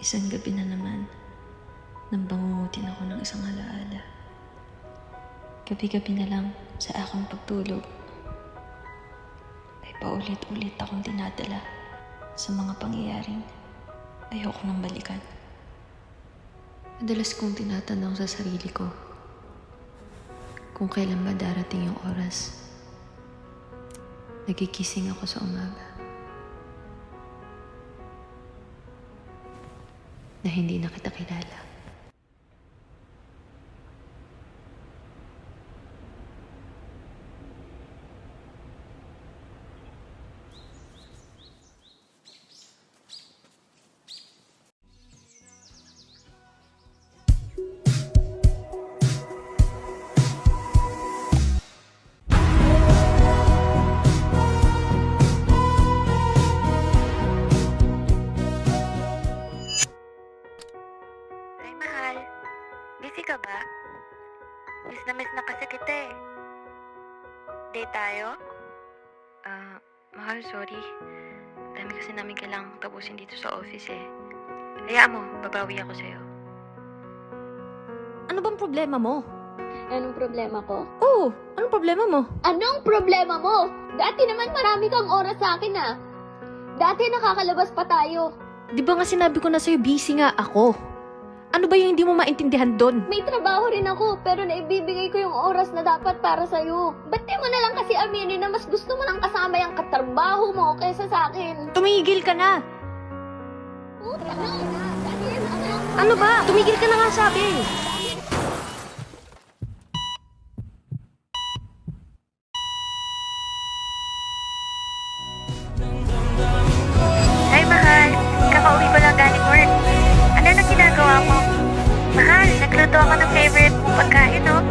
Isang gabi na naman, nang bangungutin ako ng isang alaala. Gabi-gabi na lang sa aking pagtulog, ay paulit-ulit akong dinadala sa mga pangyayaring ayoko nang balikan. Madalas kong tinatanong sa sarili ko kung kailan ba darating yung oras. Nagigising ako sa umaga na hindi na kita kilala. Ay, mahal. Busy ka ba? Miss na kasi kita eh. Date tayo? Mahal, sorry. Dami kasi namin kailangang tapusin dito sa office eh. Hayaan mo, babawi ako sa'yo. Ano bang problema mo? Anong problema ko? Oo, anong problema mo? Anong problema mo? Dati naman marami kang oras sa akin ah. Dati nakakalabas pa tayo. Di ba nga sinabi ko na sa'yo, busy nga ako. Ano ba yung hindi mo maintindihan doon? May trabaho rin ako, pero naibibigay ko yung oras na dapat para sa'yo. Ba't di mo na lang kasi aminin na mas gusto mo nang kasama yung katrabaho mo kaysa sa akin? Tumigil ka na! Puta na! Dati yan anak. Ano ba? Tumigil ka na nga sabi! Ay, mahal. Kakauwi ko lang galing work. Ano na ginagawa mo? Mahal, nagluto ako ng favorite mong pagkain, oh.